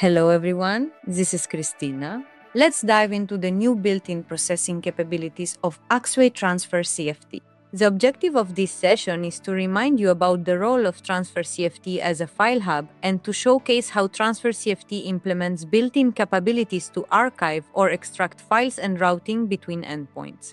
Hello everyone, this is Christina. Let's dive into the new built-in processing capabilities of Axway Transfer CFT. The objective of this session is to remind you about the role of Transfer CFT as a file hub and to showcase how Transfer CFT implements built-in capabilities to archive or extract files and routing between endpoints.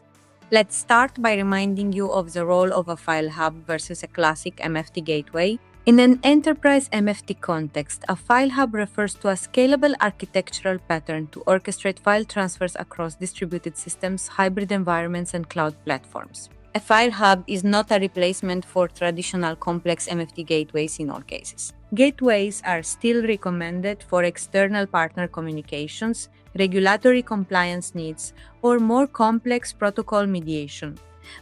Let's start by reminding you of the role of a file hub versus a classic MFT gateway. In an enterprise MFT context, a file hub refers to a scalable architectural pattern to orchestrate file transfers across distributed systems, hybrid environments, and cloud platforms. A file hub is not a replacement for traditional complex MFT gateways in all cases. Gateways are still recommended for external partner communications, regulatory compliance needs, or more complex protocol mediation.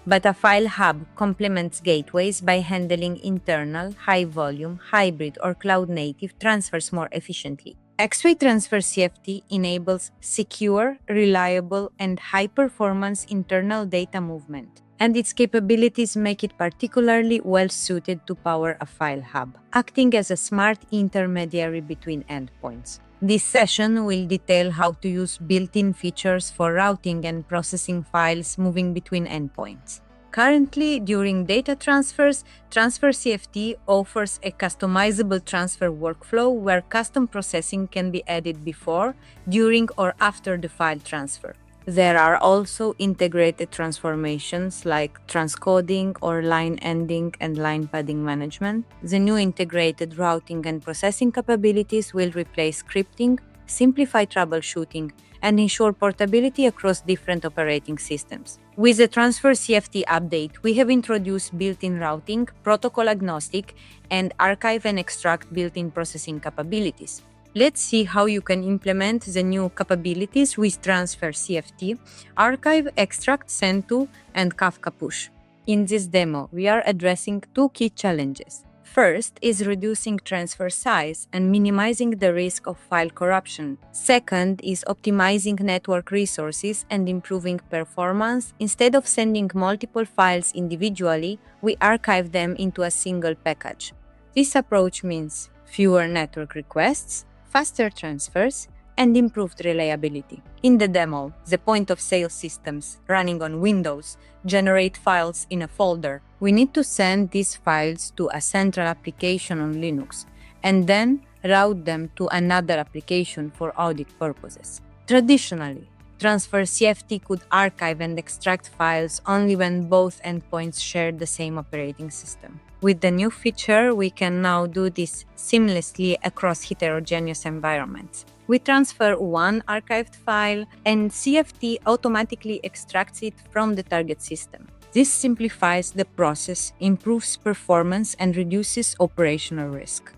But a file hub complements gateways by handling internal, high-volume, hybrid, or cloud-native transfers more efficiently. Axway Transfer CFT enables secure, reliable, and high-performance internal data movement, and its capabilities make it particularly well-suited to power a file hub, acting as a smart intermediary between endpoints. This session will detail how to use built-in features for routing and processing files moving between endpoints. Currently, during data transfers, Transfer CFT offers a customizable transfer workflow where custom processing can be added before, during, or after the file transfer. There are also integrated transformations like transcoding or line ending and line padding management. The new integrated routing and processing capabilities will replace scripting, simplify troubleshooting, and ensure portability across different operating systems. With the Transfer CFT update, we have introduced built-in routing, protocol agnostic, and archive and extract built-in processing capabilities. Let's see how you can implement the new capabilities with Transfer CFT, Archive, Extract, Send to, and Kafka Push. In this demo, we are addressing two key challenges. First is reducing transfer size and minimizing the risk of file corruption. Second is optimizing network resources and improving performance. Instead of sending multiple files individually, we archive them into a single package. This approach means fewer network requests, faster transfers, and improved reliability. In the demo, the point-of-sale systems running on Windows generate files in a folder. We need to send these files to a central application on Linux and then route them to another application for audit purposes. Traditionally, Transfer CFT could archive and extract files only when both endpoints share the same operating system. With the new feature, we can now do this seamlessly across heterogeneous environments. We transfer one archived file, and CFT automatically extracts it from the target system. This simplifies the process, improves performance, and reduces operational risk.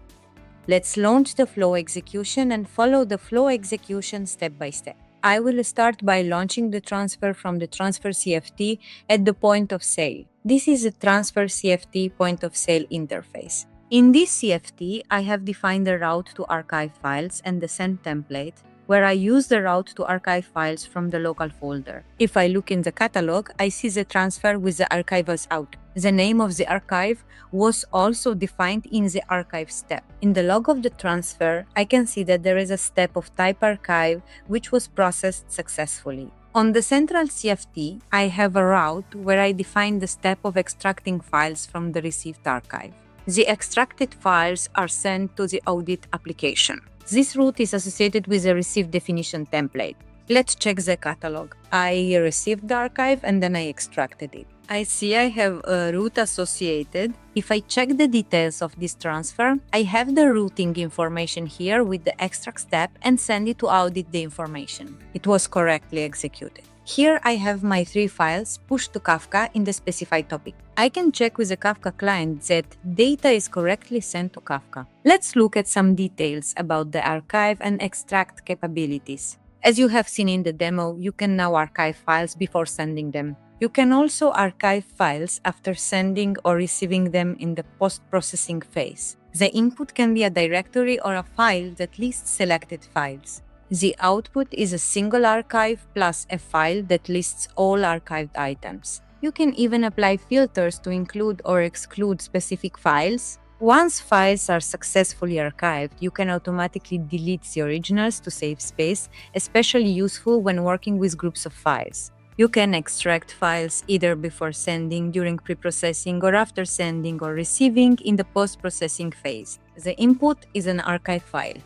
Let's launch the flow execution and follow the flow execution step by step. I will start by launching the transfer from the Transfer CFT at the point of sale. This is the Transfer CFT point of sale interface. In this CFT, I have defined the route to archive files and the send template, where I use the route to archive files from the local folder. If I look in the catalog, I see the transfer with the archivals out. The name of the archive was also defined in the archive step. In the log of the transfer, I can see that there is a step of type archive which was processed successfully. On the central CFT, I have a route where I define the step of extracting files from the received archive. The extracted files are sent to the audit application. This route is associated with a received definition template. Let's check the catalog. I received the archive and then I extracted it. I see I have a route associated. If I check the details of this transfer, I have the routing information here with the extract step and send it to audit the information. It was correctly executed. Here I have my 3 files pushed to Kafka in the specified topic. I can check with the Kafka client that data is correctly sent to Kafka. Let's look at some details about the archive and extract capabilities. As you have seen in the demo, you can now archive files before sending them. You can also archive files after sending or receiving them in the post-processing phase. The input can be a directory or a file that lists selected files. The output is a single archive plus a file that lists all archived items. You can even apply filters to include or exclude specific files. Once files are successfully archived, you can automatically delete the originals to save space, especially useful when working with groups of files. You can extract files either before sending, during preprocessing, or after sending or receiving in the post-processing phase. The input is an archive file.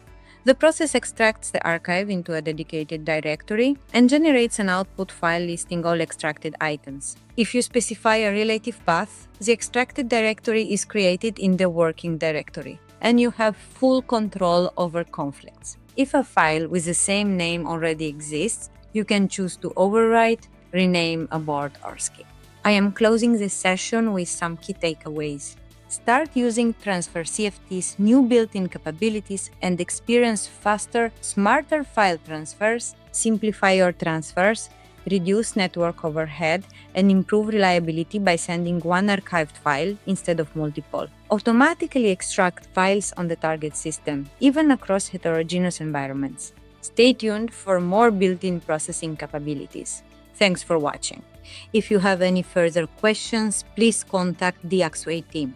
The process extracts the archive into a dedicated directory and generates an output file listing all extracted items. If you specify a relative path, the extracted directory is created in the working directory, and you have full control over conflicts. If a file with the same name already exists, you can choose to overwrite, rename, abort, or skip. I am closing this session with some key takeaways. Start using Transfer CFT's new built-in capabilities and experience faster, smarter file transfers, simplify your transfers, reduce network overhead, and improve reliability by sending one archived file instead of multiple. Automatically extract files on the target system, even across heterogeneous environments. Stay tuned for more built-in processing capabilities. Thanks for watching. If you have any further questions, please contact the Axway team.